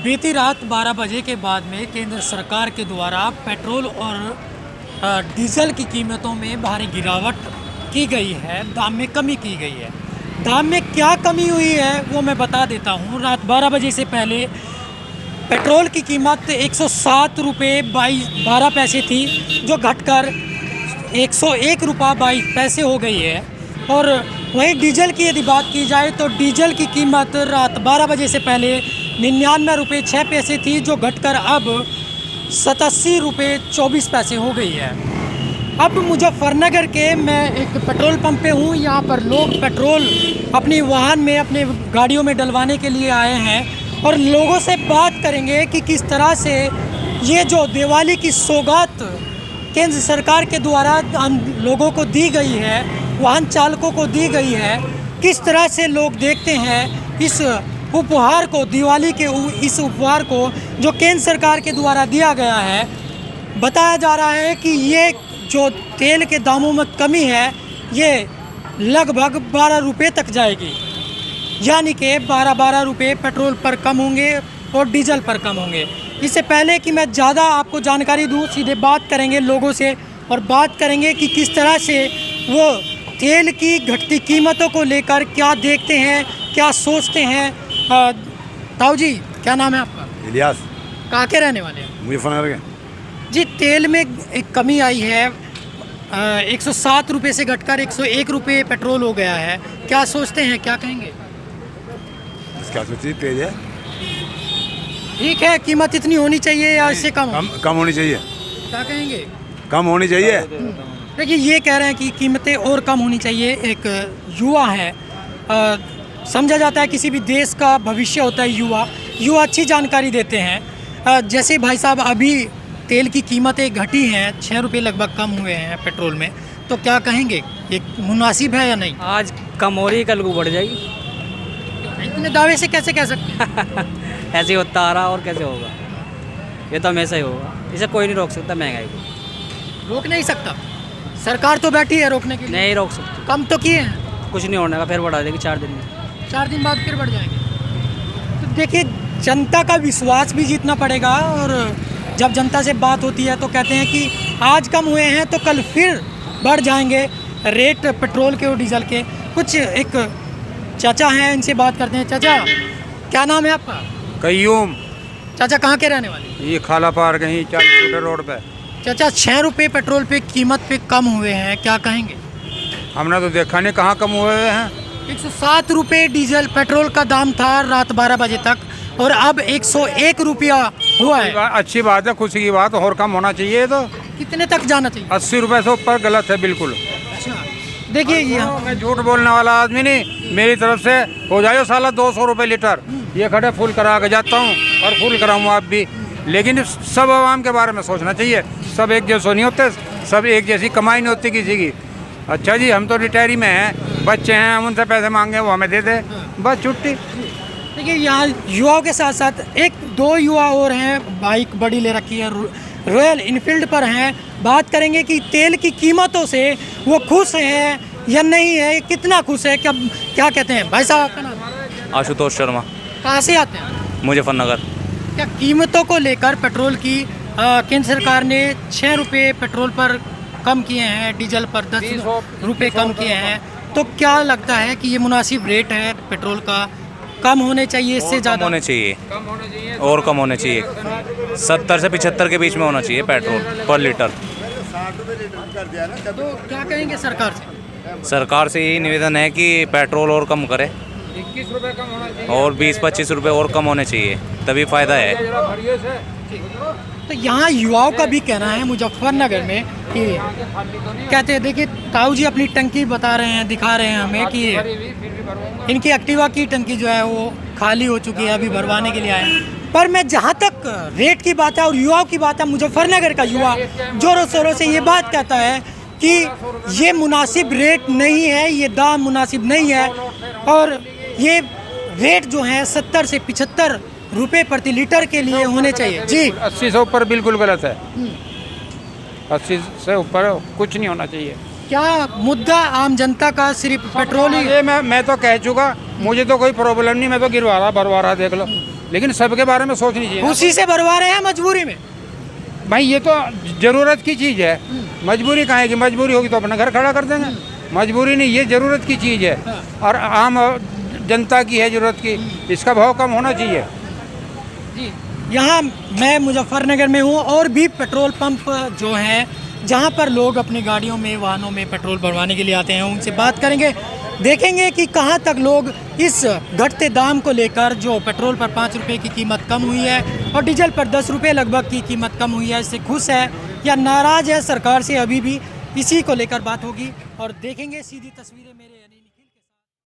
बीती रात 12 बजे के बाद में केंद्र सरकार के द्वारा पेट्रोल और डीजल की कीमतों में भारी गिरावट की गई है, दाम में कमी की गई है। दाम में क्या कमी हुई है वो मैं बता देता हूँ। रात 12 बजे से पहले पेट्रोल की कीमत 107 रुपये 12 पैसे थी, जो घटकर 101 रुपये 22 पैसे हो गई है। और वहीं डीजल की यदि बात की जाए तो डीजल की कीमत रात 12 बजे से पहले 99 रुपये 6 पैसे थी, जो घटकर अब 87 रुपये 24 पैसे हो गई है। अब मुजफ्फरनगर के मैं एक पेट्रोल पंप पे हूँ। यहाँ पर लोग पेट्रोल अपनी वाहन में, अपने गाड़ियों में डलवाने के लिए आए हैं और लोगों से बात करेंगे कि किस तरह से ये जो दिवाली की सौगात केंद्र सरकार के द्वारा लोगों को दी गई है, वाहन चालकों को दी गई है, किस तरह से लोग देखते हैं इस उपहार को, दिवाली के इस उपहार को जो केंद्र सरकार के द्वारा दिया गया है। बताया जा रहा है कि ये जो तेल के दामों में कमी है ये लगभग 12 रुपये तक जाएगी, यानी कि 12 रुपये पेट्रोल पर कम होंगे और डीजल पर कम होंगे। इससे पहले कि मैं ज़्यादा आपको जानकारी दूँ, सीधे बात करेंगे लोगों से और बात करेंगे कि किस तरह से वो तेल की घटती कीमतों को लेकर क्या देखते हैं, क्या सोचते हैं। ताऊ जी, क्या नाम है आपका? इलियास। कहाँ के रहने वाले हैं? मुजफ्फरनगर के। जी, तेल में एक कमी आई है, 107 रुपये से घटकर 101 रुपये पेट्रोल हो गया है। क्या सोचते हैं, क्या कहेंगे? क्या सोचिए, तेज है। ठीक है, कीमत इतनी होनी चाहिए या इससे कम होनी चाहिए। क्या कहेंगे? कम होनी चाहिए। देखिए, ये कह रहे हैं कि कीमतें और कम होनी चाहिए। एक युवा है, समझा जाता है किसी भी देश का भविष्य होता है युवा अच्छी जानकारी देते हैं। जैसे भाई साहब अभी तेल की कीमतें घटी हैं, 6 रुपये लगभग कम हुए हैं पेट्रोल में, तो क्या कहेंगे, ये मुनासिब है या नहीं? आज कम हो रही, कल को बढ़ जाएगी। इतने दावे से कैसे कह सकते हैं? ऐसे ही होता आ रहा, और कैसे होगा? ये तो हमेशा ही होगा, इसे कोई नहीं रोक सकता। महंगाई को रोक नहीं सकता, सरकार तो बैठी है रोकने के लिए। नहीं रोक सकती। कम तो किए हैं, कुछ नहीं होने का, फिर बढ़ा देगी 4 दिन में। 4 दिन बाद फिर बढ़ जाएंगे। तो देखिए, जनता का विश्वास भी जीतना पड़ेगा। और जब जनता से बात होती है तो कहते हैं कि आज कम हुए हैं तो कल फिर बढ़ जाएंगे रेट पेट्रोल के और डीजल के। कुछ एक चाचा हैं, इनसे बात करते हैं। चाचा, क्या नाम है आपका? कयूम। चाचा, कहाँ के रहने वाले? ये खाला पार कहीं 40 फुट रोड पे। चाचा, 6 रुपये पेट्रोल पे कीमत पे कम हुए हैं, क्या कहेंगे? हमने तो देखा नहीं कहाँ कम हुए हैं। 107 रुपये डीजल पेट्रोल का दाम था रात 12 बजे तक, और अब 101 रुपया हुआ है। अच्छी बात है, खुशी की बात। और कम होना चाहिए। तो कितने तक जाना चाहिए? 80 रुपये से ऊपर गलत है बिल्कुल। अच्छा, देखिए मैं झूठ बोलने वाला आदमी नहीं, मेरी तरफ से हो जाए साला 200 रुपये लीटर। ये खड़े फुल करा के जाता हूँ और फुल कराऊँ आप भी। लेकिन सब आवाम के बारे में सोचना चाहिए। सब एक जैसे नहीं होते, सब एक जैसी कमाई नहीं होती किसी की। अच्छा जी, हम तो रिटायरी में हैं, बच्चे हैं, हम उनसे पैसे मांगे वो हमें दे दे, बस छुट्टी। देखिए, यहाँ युवाओं के साथ साथ 1-2 युवा और हैं, बाइक बड़ी ले रखी है, रॉयल इनफील्ड पर हैं। बात करेंगे कि तेल की कीमतों से वो खुश हैं या नहीं है, कितना खुश है, क्या कहते हैं? भाई साहब, आपका नाम? आशुतोष शर्मा। कहाँ से आते हैं? मुजफ्फरनगर। क्या कीमतों को लेकर पेट्रोल की केंद्र सरकार ने 6 रुपये पेट्रोल पर कम किए हैं, डीजल पर 10 रुपये कम किए हैं, तो क्या लगता है कि ये मुनासिब रेट है पेट्रोल का? कम होने चाहिए, इससे ज़्यादा होने चाहिए, और कम होने चाहिए। 70 से 75 के बीच में होना चाहिए पेट्रोल पर लीटर। तो क्या कहेंगे सरकार से? सरकार से यही निवेदन है कि पेट्रोल और कम करे, 21 रुपये कम होना चाहिए और 20-25 रुपये और कम होने चाहिए, तभी फ़ायदा है। तो यहाँ युवाओं का भी कहना है मुजफ्फरनगर में कि कहते हैं, देखिए ताऊ जी अपनी टंकी बता रहे हैं, दिखा रहे हैं हमें कि इनकी एक्टिवा की टंकी जो है वो खाली हो चुकी है, अभी भरवाने के लिए आए हैं। पर मैं जहाँ तक रेट की बात है और युवाओं की बात है, मुजफ्फरनगर का युवा जोरों शोरों से ये बात कहता है कि ये मुनासिब रेट नहीं है, ये दाम मुनासिब नहीं है, और ये रेट जो है 70 से 75 रुपये प्रति लीटर के लिए होने चाहिए। जी, 80 से ऊपर बिल्कुल गलत है। 80 से ऊपर कुछ नहीं होना चाहिए। क्या मुद्दा आम जनता का सिर्फ पेट्रोल ही? ये मैं तो कह चुका, मुझे तो कोई प्रॉब्लम नहीं, मैं तो गिरवा रहा भरवा रहा, देख लो। लेकिन सबके बारे में सोचनी चाहिए। उसी से भरवा रहे हैं मजबूरी में। भाई ये तो ज़रूरत की चीज़ है, मजबूरी कहाँ है कि मजबूरी होगी तो अपना घर खड़ा कर देंगे, मजबूरी नहीं, ये ज़रूरत की चीज़ है और आम जनता की है ज़रूरत की, इसका भाव कम होना चाहिए। जी, यहाँ मैं मुजफ्फरनगर में हूँ और भी पेट्रोल पंप जो हैं जहाँ पर लोग अपनी गाड़ियों में वाहनों में पेट्रोल भरवाने के लिए आते हैं, उनसे बात करेंगे, देखेंगे कि कहाँ तक लोग इस घटते दाम को लेकर, जो पेट्रोल पर 5 रुपये की कीमत कम हुई है और डीजल पर 10 रुपये लगभग की कीमत कम हुई है, इससे खुश है या नाराज़ है सरकार से। अभी भी इसी को लेकर बात होगी और देखेंगे सीधी तस्वीरें मेरे